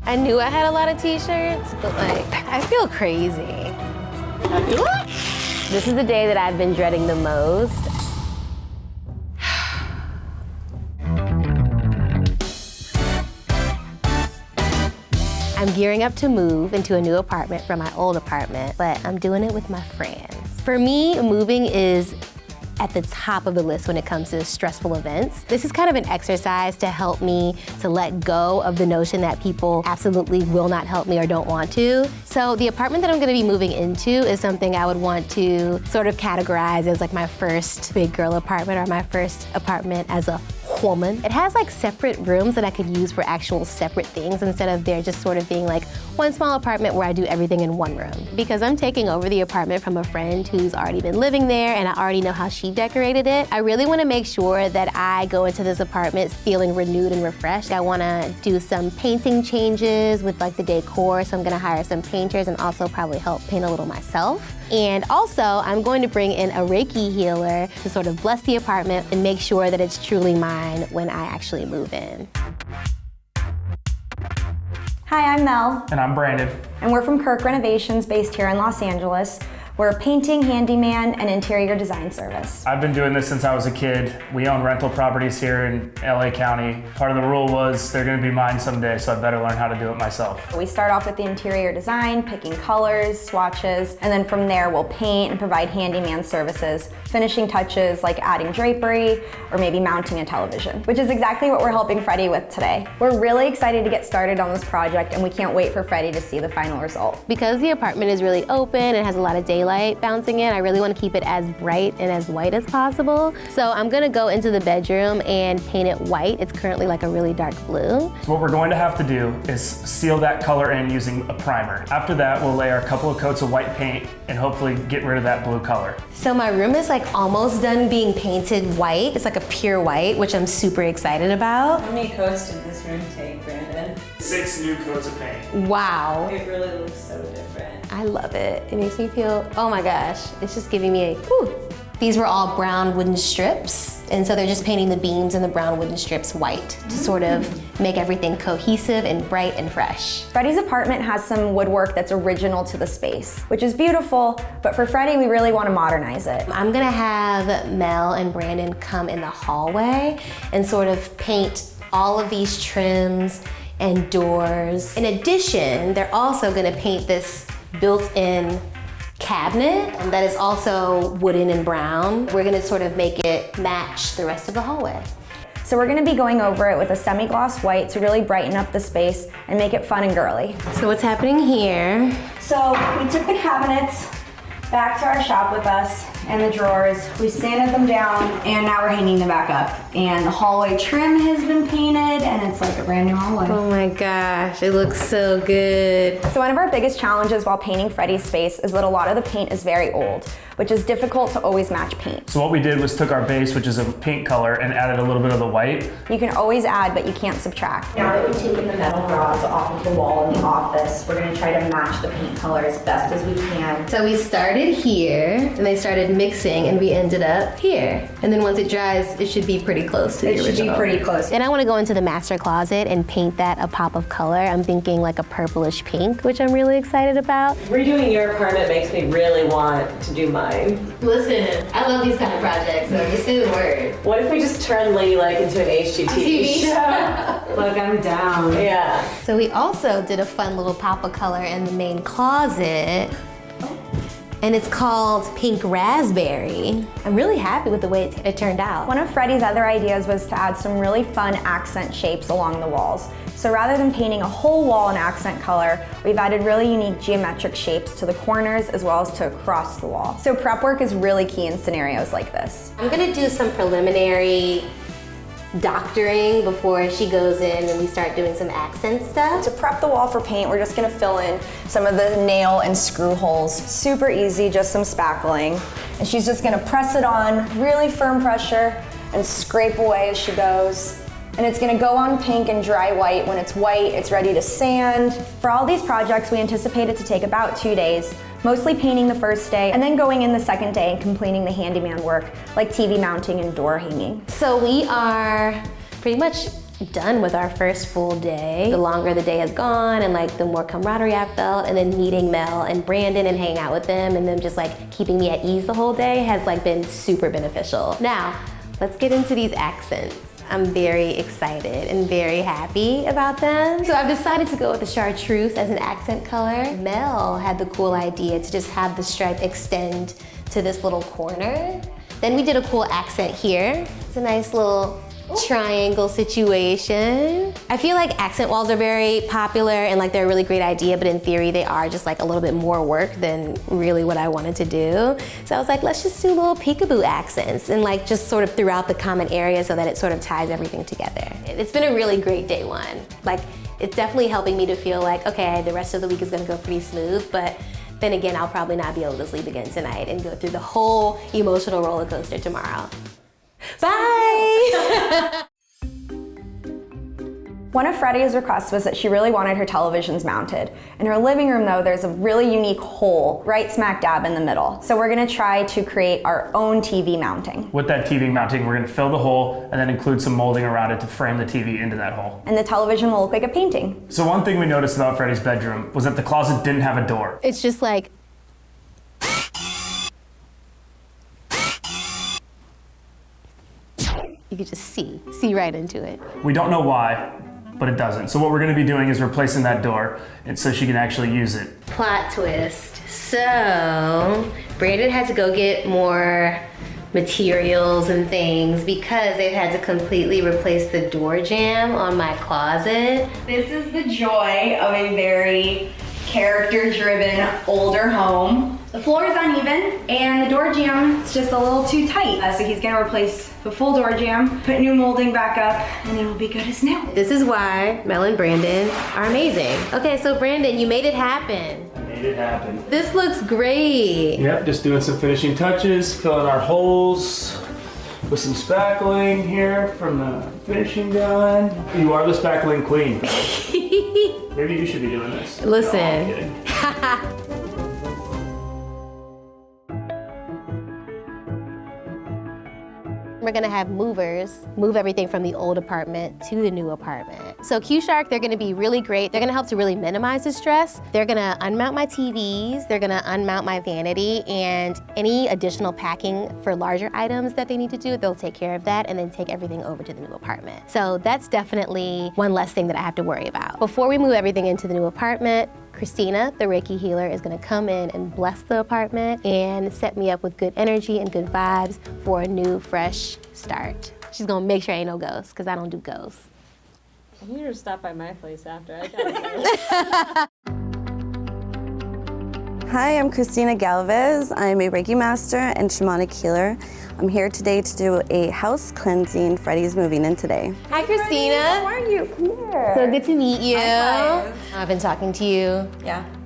I knew I had a lot of t-shirts, but like, I feel crazy. This is the day that I've been dreading the most. I'm gearing up to move into a new apartment from my old apartment, but I'm doing it with my friends. For me, moving is at the top of the list when it comes to stressful events. This is kind of an exercise to help me to let go of the notion that people absolutely will not help me or don't want to. So the apartment that I'm gonna be moving into is something I would want to sort of categorize as like my first big girl apartment or my first apartment as a woman. It has like separate rooms that I could use for actual separate things instead of there just sort of being like one small apartment where I do everything in one room. Because I'm taking over the apartment from a friend who's already been living there and I already know how she decorated it. I really want to make sure that I go into this apartment feeling renewed and refreshed. I want to do some painting changes with like the decor, so I'm going to hire some painters and also probably help paint a little myself. And also, I'm going to bring in a Reiki healer to sort of bless the apartment and make sure that it's truly mine when I actually move in. Hi, I'm Mel. And I'm Brandon. And we're from Kirk Renovations based here in Los Angeles. We're a painting, handyman, and interior design service. I've been doing this since I was a kid. We own rental properties here in LA County. Part of the rule was they're gonna be mine someday, so I better learn how to do it myself. We start off with the interior design, picking colors, swatches, and then from there we'll paint and provide handyman services, finishing touches like adding drapery or maybe mounting a television, which is exactly what we're helping Freddie with today. We're really excited to get started on this project and we can't wait for Freddie to see the final result. Because the apartment is really open and has a lot of daylight bouncing in, I really want to keep it as bright and as white as possible. So I'm gonna go into the bedroom and paint it white. It's currently like a really dark blue. So what we're going to have to do is seal that color in using a primer. After that, we'll lay our couple of coats of white paint and hopefully get rid of that blue color. So my room is like almost done being painted white. It's like a pure white, which I'm super excited about. How many coats did this room take, Brandon? 6 new coats of paint. Wow. It really looks so different. I love it. It makes me feel, oh my gosh, it's just giving me a, whew. These were all brown wooden strips, and so they're just painting the beams and the brown wooden strips white to sort of make everything cohesive and bright and fresh. Freddie's apartment has some woodwork that's original to the space, which is beautiful, but for Freddie, we really want to modernize it. I'm gonna have Mel and Brandon come in the hallway and sort of paint all of these trims and doors. In addition, they're also gonna paint this built-in cabinet that is also wooden and brown. We're gonna sort of make it match the rest of the hallway. So we're gonna be going over it with a semi-gloss white to really brighten up the space and make it fun and girly. So what's happening here? So we took the cabinets back to our shop with us and the drawers. We sanded them down and now we're hanging them back up. And the hallway trim has been painted and it's like a brand new hallway. Oh my gosh, it looks so good. So one of our biggest challenges while painting Freddie's space is that a lot of the paint is very old, which is difficult to always match paint. So what we did was took our base, which is a pink color, and added a little bit of the white. You can always add, but you can't subtract. Now that we've taken the metal rods off of the wall in the office, we're gonna try to match the paint color as best as we can. So we started here, and they started mixing, and we ended up here. And then once it dries, it should be pretty close to the original. It should be pretty close. Then I want to go into the master closet and paint that a pop of color. I'm thinking like a purplish pink, which I'm really excited about. Redoing your apartment makes me really want to do mine. Listen, I love these kind of projects, so just say the word. What if we just turn Ladylike into an HGTV show? Look, I'm down. Yeah. So we also did a fun little pop of color in the main closet. And it's called Pink Raspberry. I'm really happy with the way it turned out. One of Freddie's other ideas was to add some really fun accent shapes along the walls. So rather than painting a whole wall in accent color, we've added really unique geometric shapes to the corners as well as to across the wall. So prep work is really key in scenarios like this. I'm gonna do some preliminary doctoring before she goes in and we start doing some accent stuff. To prep the wall for paint, we're just gonna fill in some of the nail and screw holes. Super easy, just some spackling. And she's just gonna press it on, really firm pressure, and scrape away as she goes. And it's gonna go on pink and dry white. When it's white, it's ready to sand. For all these projects, we anticipate it to take about 2 days, mostly painting the first day, and then going in the second day and completing the handyman work, like TV mounting and door hanging. So we are pretty much done with our first full day. The longer the day has gone and like the more camaraderie I've felt, and then meeting Mel and Brandon and hanging out with them and them just like keeping me at ease the whole day has like been super beneficial. Now, let's get into these accents. I'm very excited and very happy about them. So I've decided to go with the chartreuse as an accent color. Mel had the cool idea to just have the stripe extend to this little corner. Then we did a cool accent here. It's a nice little triangle situation. I feel like accent walls are very popular and like they're a really great idea, but in theory they are just like a little bit more work than really what I wanted to do. So I was like, let's just do little peekaboo accents and like just sort of throughout the common area so that it sort of ties everything together. It's been a really great day one. Like, it's definitely helping me to feel like, okay, the rest of the week is gonna go pretty smooth, but then again, I'll probably not be able to sleep again tonight and go through the whole emotional roller coaster tomorrow. Bye! One of Freddie's requests was that she really wanted her televisions mounted. In her living room though, there's a really unique hole right smack dab in the middle. So we're gonna try to create our own TV mounting. With that TV mounting, we're gonna fill the hole and then include some molding around it to frame the TV into that hole. And the television will look like a painting. So one thing we noticed about Freddie's bedroom was that the closet didn't have a door. It's just like, you could just see right into it. We don't know why, but it doesn't. So what we're gonna be doing is replacing that door and so she can actually use it. Plot twist. So, Brandon had to go get more materials and things because they've had to completely replace the door jamb on my closet. This is the joy of a very character-driven older home. The floor is uneven and the door jamb is just a little too tight. So he's gonna replace the full door jamb, put new molding back up, and it will be good as new. This is why Mel and Brandon are amazing. Okay, so Brandon, you made it happen. I made it happen. This looks great. Yep, just doing some finishing touches, filling our holes with some spackling here from the finishing gun. You are the spackling queen. Maybe you should be doing this. Listen. No, I'm kidding. We're gonna have movers move everything from the old apartment to the new apartment. So Q-Shark, they're gonna be really great. They're gonna help to really minimize the stress. They're gonna unmount my TVs, they're gonna unmount my vanity, and any additional packing for larger items that they need to do, they'll take care of that and then take everything over to the new apartment. So that's definitely one less thing that I have to worry about. Before we move everything into the new apartment, Christina, the Reiki healer, is gonna come in and bless the apartment and set me up with good energy and good vibes for a new, fresh start. She's gonna make sure ain't no ghosts, because I don't do ghosts. I need her to stop by my place after. I gotta go. Hi, I'm Christina Galvez. I'm a Reiki master and shamanic healer. I'm here today to do a house cleansing. Freddie's moving in today. Hi, Christina. How are you? Come here. So good to meet you. Likewise. I've been talking to you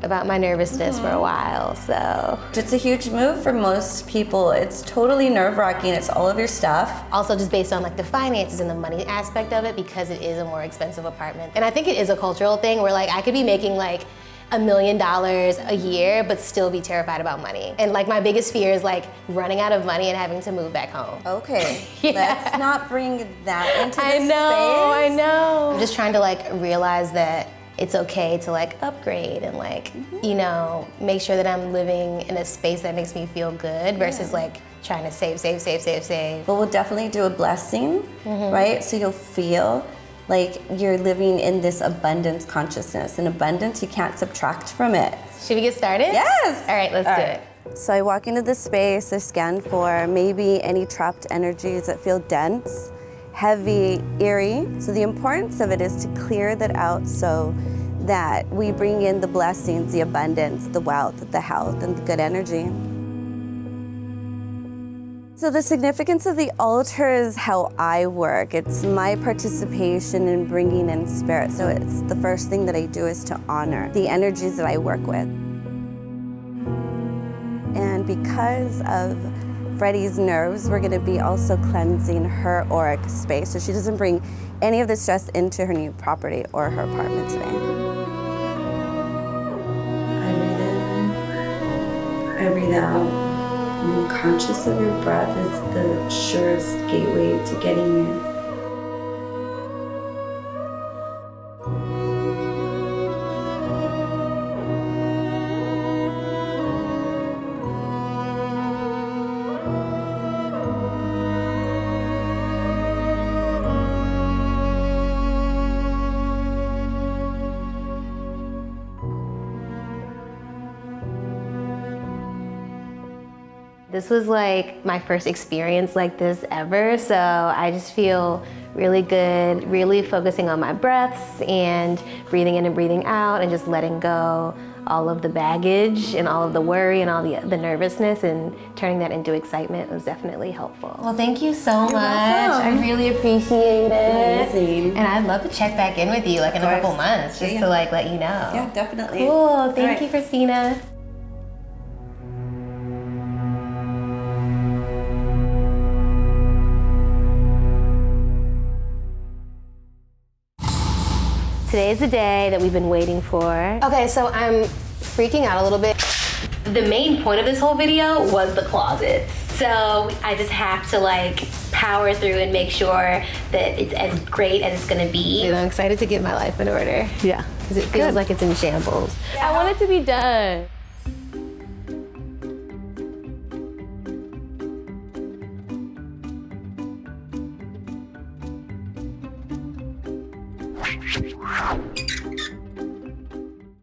about my nervousness for a while, so. It's a huge move for most people. It's totally nerve-wracking. It's all of your stuff. Also just based on like the finances and the money aspect of it, because it is a more expensive apartment. And I think it is a cultural thing where like I could be making like $1 million a year, but still be terrified about money. And like my biggest fear is like running out of money and having to move back home. Okay, Yeah. let's not bring that into this I know, space. I know. I'm just trying to like realize that it's okay to like upgrade and like, you know, make sure that I'm living in a space that makes me feel good versus like trying to save. But we'll definitely do a blessing, right? So you'll feel like you're living in this abundance consciousness. And abundance, you can't subtract from it. Should we get started? Yes! All right, let's do it. So I walk into this space, I scan for maybe any trapped energies that feel dense, heavy, eerie. So the importance of it is to clear that out so that we bring in the blessings, the abundance, the wealth, the health, and the good energy. So the significance of the altar is how I work. It's my participation in bringing in spirit. So it's the first thing that I do is to honor the energies that I work with. And because of Freddie's nerves, we're gonna be also cleansing her auric space so she doesn't bring any of the stress into her new property or her apartment today. I breathe in, I breathe out. Being conscious of your breath is the surest gateway to getting here. This was like my first experience like this ever, so I just feel really good, really focusing on my breaths and breathing in and breathing out and just letting go all of the baggage and all of the worry and all the nervousness, and turning that into excitement was definitely helpful. Well, thank you so much. I really appreciate it. Amazing. And I'd love to check back in with you like in a couple months just to like let you know. Yeah, definitely. Cool, thank you, Christina. Today's the day that we've been waiting for. Okay, so I'm freaking out a little bit. The main point of this whole video was the closet. So I just have to like power through and make sure that it's as great as it's gonna be. And I'm excited to get my life in order. Yeah. Because it feels like it's in shambles. I want it to be done.